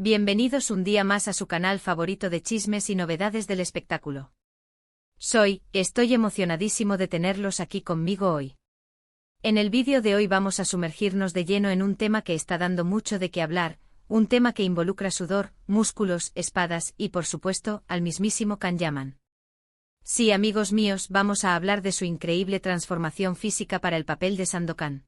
Bienvenidos un día más a su canal favorito de chismes y novedades del espectáculo. Estoy emocionadísimo de tenerlos aquí conmigo hoy. En el vídeo de hoy vamos a sumergirnos de lleno en un tema que está dando mucho de qué hablar, un tema que involucra sudor, músculos, espadas y por supuesto, al mismísimo Can Yaman. Sí, amigos míos, vamos a hablar de su increíble transformación física para el papel de Sandokan.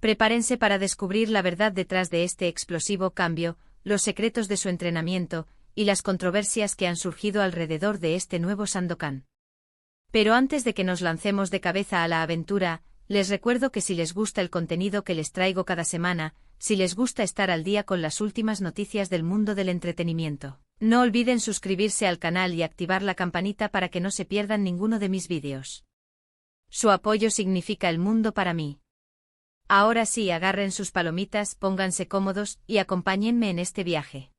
Prepárense para descubrir la verdad detrás de este explosivo cambio, los secretos de su entrenamiento, y las controversias que han surgido alrededor de este nuevo Sandokan. Pero antes de que nos lancemos de cabeza a la aventura, les recuerdo que si les gusta el contenido que les traigo cada semana, si les gusta estar al día con las últimas noticias del mundo del entretenimiento, no olviden suscribirse al canal y activar la campanita para que no se pierdan ninguno de mis vídeos. Su apoyo significa el mundo para mí. Ahora sí, agarren sus palomitas, pónganse cómodos y acompáñenme en este viaje.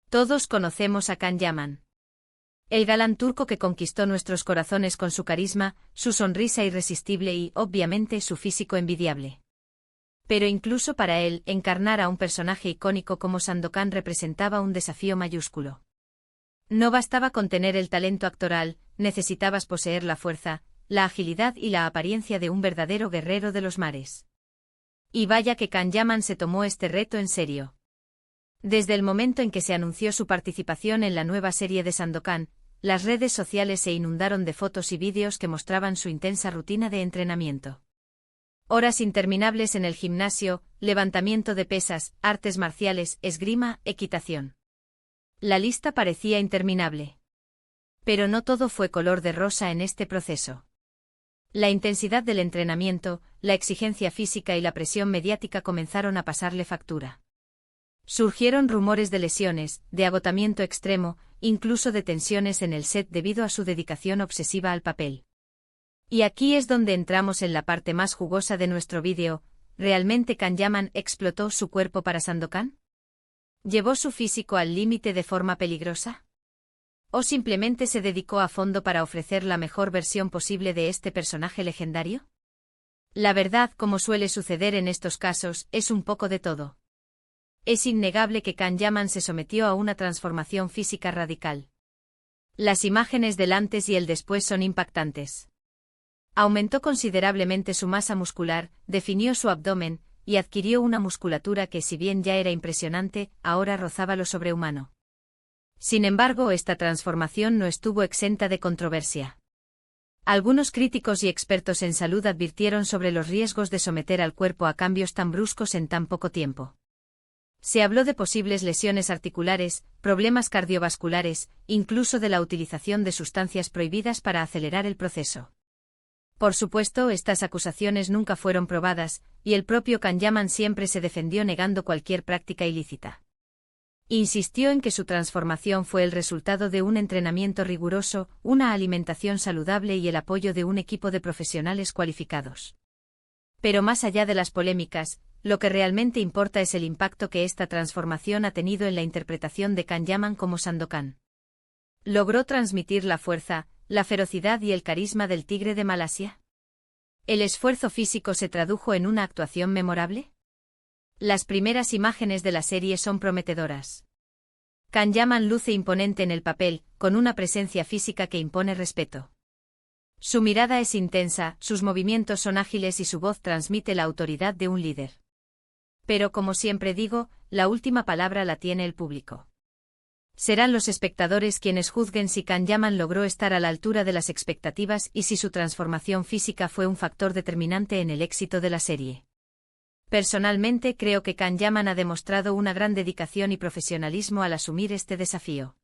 Todos conocemos a Can Yaman. El galán turco que conquistó nuestros corazones con su carisma, su sonrisa irresistible y, obviamente, su físico envidiable. Pero incluso para él, encarnar a un personaje icónico como Sandokan representaba un desafío mayúsculo. No bastaba con tener el talento actoral, necesitabas poseer la fuerza, la agilidad y la apariencia de un verdadero guerrero de los mares. Y vaya que Can Yaman se tomó este reto en serio. Desde el momento en que se anunció su participación en la nueva serie de Sandokan, las redes sociales se inundaron de fotos y vídeos que mostraban su intensa rutina de entrenamiento. Horas interminables en el gimnasio, levantamiento de pesas, artes marciales, esgrima, equitación. La lista parecía interminable. Pero no todo fue color de rosa en este proceso. La intensidad del entrenamiento, la exigencia física y la presión mediática comenzaron a pasarle factura. Surgieron rumores de lesiones, de agotamiento extremo, incluso de tensiones en el set debido a su dedicación obsesiva al papel. Y aquí es donde entramos en la parte más jugosa de nuestro vídeo. ¿Realmente Can Yaman explotó su cuerpo para Sandokan? ¿Llevó su físico al límite de forma peligrosa? ¿O simplemente se dedicó a fondo para ofrecer la mejor versión posible de este personaje legendario? La verdad, como suele suceder en estos casos, es un poco de todo. Es innegable que Can Yaman se sometió a una transformación física radical. Las imágenes del antes y el después son impactantes. Aumentó considerablemente su masa muscular, definió su abdomen, y adquirió una musculatura que, si bien ya era impresionante, ahora rozaba lo sobrehumano. Sin embargo, esta transformación no estuvo exenta de controversia. Algunos críticos y expertos en salud advirtieron sobre los riesgos de someter al cuerpo a cambios tan bruscos en tan poco tiempo. Se habló de posibles lesiones articulares, problemas cardiovasculares, incluso de la utilización de sustancias prohibidas para acelerar el proceso. Por supuesto, estas acusaciones nunca fueron probadas, y el propio Can Yaman siempre se defendió negando cualquier práctica ilícita. Insistió en que su transformación fue el resultado de un entrenamiento riguroso, una alimentación saludable y el apoyo de un equipo de profesionales cualificados. Pero más allá de las polémicas, lo que realmente importa es el impacto que esta transformación ha tenido en la interpretación de Can Yaman como Sandokan. ¿Logró transmitir la fuerza, la ferocidad y el carisma del tigre de Malasia? ¿El esfuerzo físico se tradujo en una actuación memorable? Las primeras imágenes de la serie son prometedoras. Can Yaman luce imponente en el papel, con una presencia física que impone respeto. Su mirada es intensa, sus movimientos son ágiles y su voz transmite la autoridad de un líder. Pero como siempre digo, la última palabra la tiene el público. Serán los espectadores quienes juzguen si Can Yaman logró estar a la altura de las expectativas y si su transformación física fue un factor determinante en el éxito de la serie. Personalmente creo que Can Yaman ha demostrado una gran dedicación y profesionalismo al asumir este desafío.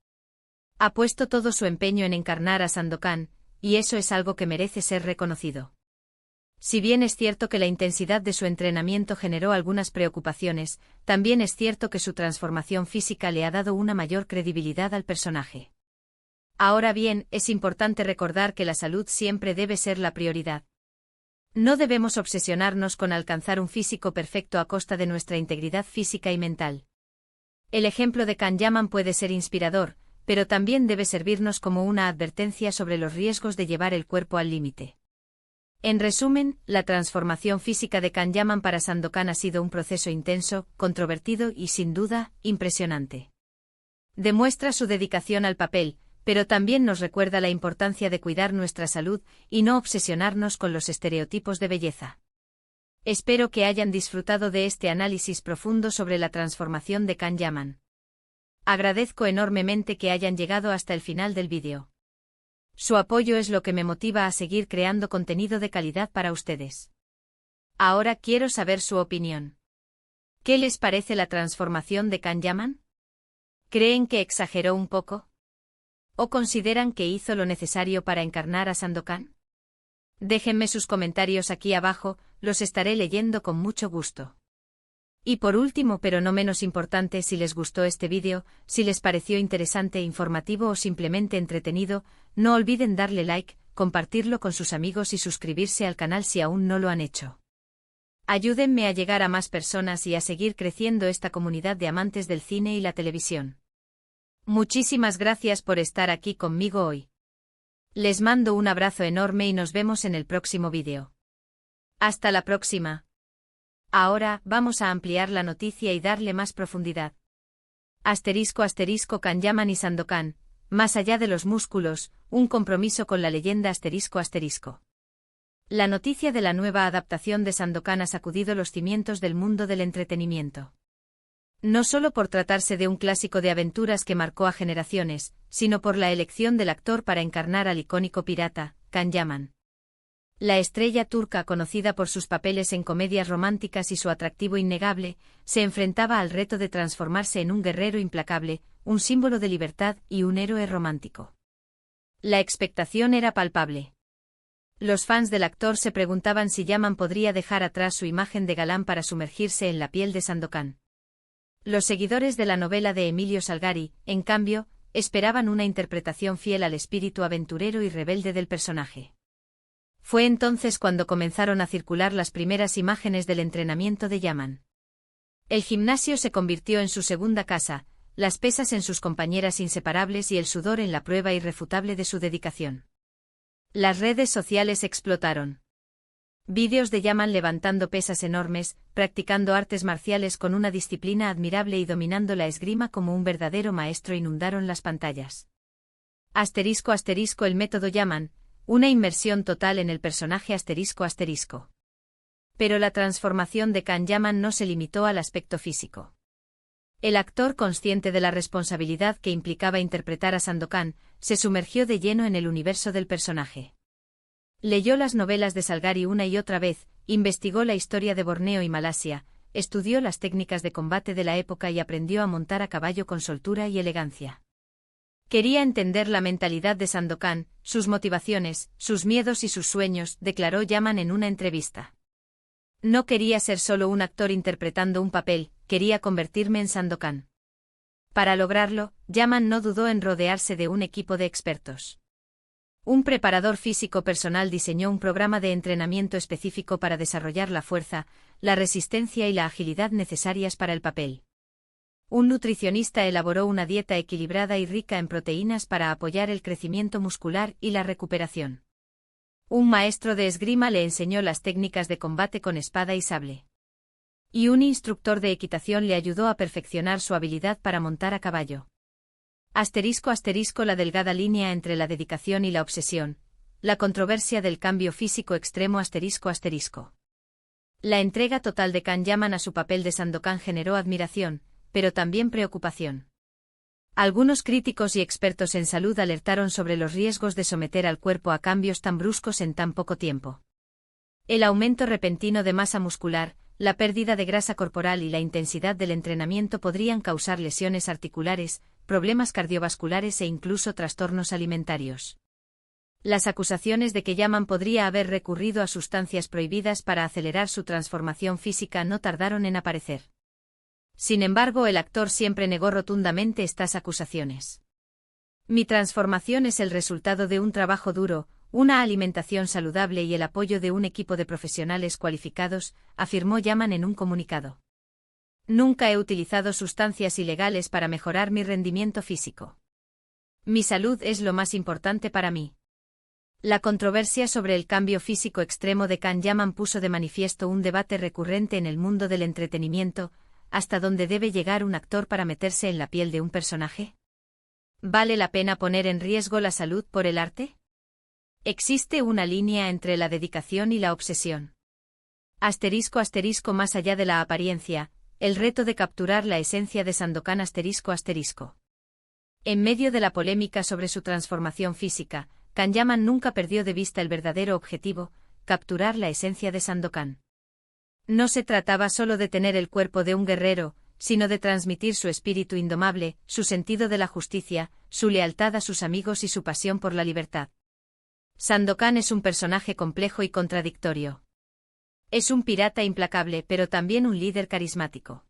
Ha puesto todo su empeño en encarnar a Sandokan, y eso es algo que merece ser reconocido. Si bien es cierto que la intensidad de su entrenamiento generó algunas preocupaciones, también es cierto que su transformación física le ha dado una mayor credibilidad al personaje. Ahora bien, es importante recordar que la salud siempre debe ser la prioridad. No debemos obsesionarnos con alcanzar un físico perfecto a costa de nuestra integridad física y mental. El ejemplo de Can Yaman puede ser inspirador, pero también debe servirnos como una advertencia sobre los riesgos de llevar el cuerpo al límite. En resumen, la transformación física de Can Yaman para Sandokan ha sido un proceso intenso, controvertido y, sin duda, impresionante. Demuestra su dedicación al papel, pero también nos recuerda la importancia de cuidar nuestra salud y no obsesionarnos con los estereotipos de belleza. Espero que hayan disfrutado de este análisis profundo sobre la transformación de Can Yaman. Agradezco enormemente que hayan llegado hasta el final del vídeo. Su apoyo es lo que me motiva a seguir creando contenido de calidad para ustedes. Ahora quiero saber su opinión. ¿Qué les parece la transformación de Can Yaman? ¿Creen que exageró un poco? ¿O consideran que hizo lo necesario para encarnar a Sandokan? Déjenme sus comentarios aquí abajo, los estaré leyendo con mucho gusto. Y por último, pero no menos importante, si les gustó este vídeo, si les pareció interesante, informativo o simplemente entretenido, no olviden darle like, compartirlo con sus amigos y suscribirse al canal si aún no lo han hecho. Ayúdenme a llegar a más personas y a seguir creciendo esta comunidad de amantes del cine y la televisión. Muchísimas gracias por estar aquí conmigo hoy. Les mando un abrazo enorme y nos vemos en el próximo vídeo. Hasta la próxima. Ahora, vamos a ampliar la noticia y darle más profundidad. Can Yaman y Sandokan, más allá de los músculos, un compromiso con la leyenda ***. La noticia de la nueva adaptación de Sandokan ha sacudido los cimientos del mundo del entretenimiento. No solo por tratarse de un clásico de aventuras que marcó a generaciones, sino por la elección del actor para encarnar al icónico pirata, Can Yaman. La estrella turca, conocida por sus papeles en comedias románticas y su atractivo innegable, se enfrentaba al reto de transformarse en un guerrero implacable, un símbolo de libertad y un héroe romántico. La expectación era palpable. Los fans del actor se preguntaban si Yaman podría dejar atrás su imagen de galán para sumergirse en la piel de Sandokan. Los seguidores de la novela de Emilio Salgari, en cambio, esperaban una interpretación fiel al espíritu aventurero y rebelde del personaje. Fue entonces cuando comenzaron a circular las primeras imágenes del entrenamiento de Yaman. El gimnasio se convirtió en su segunda casa, las pesas en sus compañeras inseparables y el sudor en la prueba irrefutable de su dedicación. Las redes sociales explotaron. Vídeos de Yaman levantando pesas enormes, practicando artes marciales con una disciplina admirable y dominando la esgrima como un verdadero maestro inundaron las pantallas. El método Yaman, una inmersión total en el personaje ***. Pero la transformación de Can Yaman no se limitó al aspecto físico. El actor, consciente de la responsabilidad que implicaba interpretar a Sandokan, se sumergió de lleno en el universo del personaje. Leyó las novelas de Salgari una y otra vez, investigó la historia de Borneo y Malasia, estudió las técnicas de combate de la época y aprendió a montar a caballo con soltura y elegancia. Quería entender la mentalidad de Sandokan, sus motivaciones, sus miedos y sus sueños, declaró Yaman en una entrevista. No quería ser solo un actor interpretando un papel, quería convertirme en Sandokan. Para lograrlo, Yaman no dudó en rodearse de un equipo de expertos. Un preparador físico personal diseñó un programa de entrenamiento específico para desarrollar la fuerza, la resistencia y la agilidad necesarias para el papel. Un nutricionista elaboró una dieta equilibrada y rica en proteínas para apoyar el crecimiento muscular y la recuperación. Un maestro de esgrima le enseñó las técnicas de combate con espada y sable. Y un instructor de equitación le ayudó a perfeccionar su habilidad para montar a caballo. La delgada línea entre la dedicación y la obsesión, la controversia del cambio físico extremo ***. La entrega total de Can Yaman a su papel de Sandokan generó admiración, pero también preocupación. Algunos críticos y expertos en salud alertaron sobre los riesgos de someter al cuerpo a cambios tan bruscos en tan poco tiempo. El aumento repentino de masa muscular, la pérdida de grasa corporal y la intensidad del entrenamiento podrían causar lesiones articulares, problemas cardiovasculares e incluso trastornos alimentarios. Las acusaciones de que Yaman podría haber recurrido a sustancias prohibidas para acelerar su transformación física no tardaron en aparecer. Sin embargo, el actor siempre negó rotundamente estas acusaciones. Mi transformación es el resultado de un trabajo duro, una alimentación saludable y el apoyo de un equipo de profesionales cualificados, afirmó Yaman en un comunicado. Nunca he utilizado sustancias ilegales para mejorar mi rendimiento físico. Mi salud es lo más importante para mí. La controversia sobre el cambio físico extremo de Can Yaman puso de manifiesto un debate recurrente en el mundo del entretenimiento: ¿hasta dónde debe llegar un actor para meterse en la piel de un personaje? ¿Vale la pena poner en riesgo la salud por el arte? ¿Existe una línea entre la dedicación y la obsesión? Asterisco asterisco más allá de la apariencia, el reto de capturar la esencia de Sandokan asterisco asterisco. En medio de la polémica sobre su transformación física, Can Yaman nunca perdió de vista el verdadero objetivo: capturar la esencia de Sandokan. No se trataba solo de tener el cuerpo de un guerrero, sino de transmitir su espíritu indomable, su sentido de la justicia, su lealtad a sus amigos y su pasión por la libertad. Sandokan es un personaje complejo y contradictorio. Es un pirata implacable, pero también un líder carismático.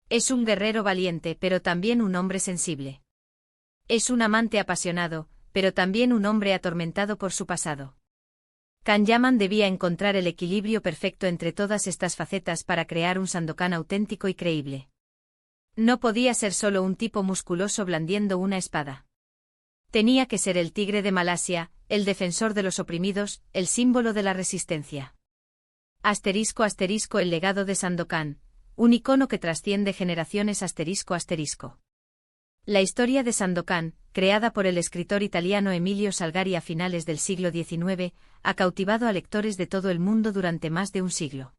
Es un guerrero valiente, pero también un hombre sensible. Es un amante apasionado, pero también un hombre atormentado por su pasado. Can Yaman debía encontrar el equilibrio perfecto entre todas estas facetas para crear un Sandokan auténtico y creíble. No podía ser solo un tipo musculoso blandiendo una espada. Tenía que ser el tigre de Malasia, el defensor de los oprimidos, el símbolo de la resistencia. Asterisco asterisco el legado de Sandokan, un icono que trasciende generaciones asterisco asterisco. La historia de Sandokan, creada por el escritor italiano Emilio Salgari a finales del siglo XIX, ha cautivado a lectores de todo el mundo durante más de un siglo.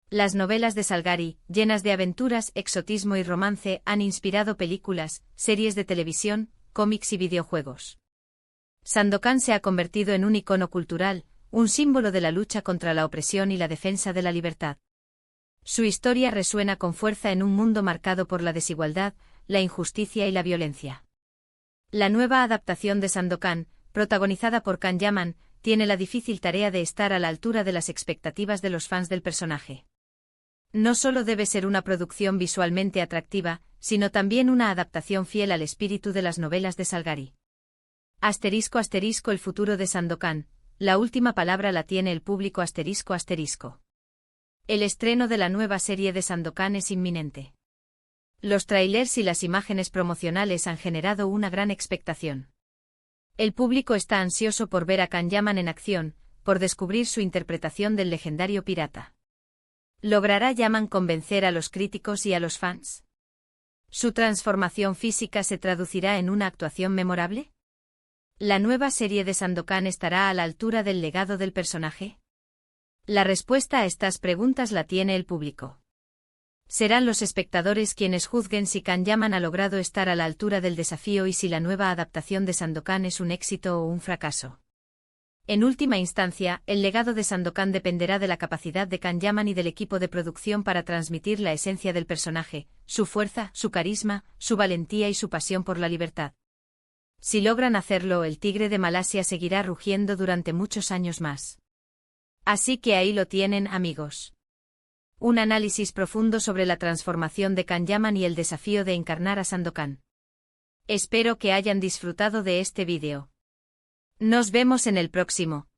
Las novelas de Salgari, llenas de aventuras, exotismo y romance, han inspirado películas, series de televisión, cómics y videojuegos. Sandokan se ha convertido en un icono cultural, un símbolo de la lucha contra la opresión y la defensa de la libertad. Su historia resuena con fuerza en un mundo marcado por la desigualdad, la injusticia y la violencia. La nueva adaptación de Sandokan, protagonizada por Can Yaman, tiene la difícil tarea de estar a la altura de las expectativas de los fans del personaje. No solo debe ser una producción visualmente atractiva, sino también una adaptación fiel al espíritu de las novelas de Salgari. Asterisco asterisco el futuro de Sandokan, la última palabra la tiene el público asterisco asterisco. El estreno de la nueva serie de Sandokan es inminente. Los trailers y las imágenes promocionales han generado una gran expectación. El público está ansioso por ver a Can Yaman en acción, por descubrir su interpretación del legendario pirata. ¿Logrará Yaman convencer a los críticos y a los fans? ¿Su transformación física se traducirá en una actuación memorable? ¿La nueva serie de Sandokan estará a la altura del legado del personaje? La respuesta a estas preguntas la tiene el público. Serán los espectadores quienes juzguen si Can Yaman ha logrado estar a la altura del desafío y si la nueva adaptación de Sandokan es un éxito o un fracaso. En última instancia, el legado de Sandokan dependerá de la capacidad de Can Yaman y del equipo de producción para transmitir la esencia del personaje, su fuerza, su carisma, su valentía y su pasión por la libertad. Si logran hacerlo, el tigre de Malasia seguirá rugiendo durante muchos años más. Así que ahí lo tienen, amigos. Un análisis profundo sobre la transformación de Can Yaman y el desafío de encarnar a Sandokan. Espero que hayan disfrutado de este vídeo. Nos vemos en el próximo.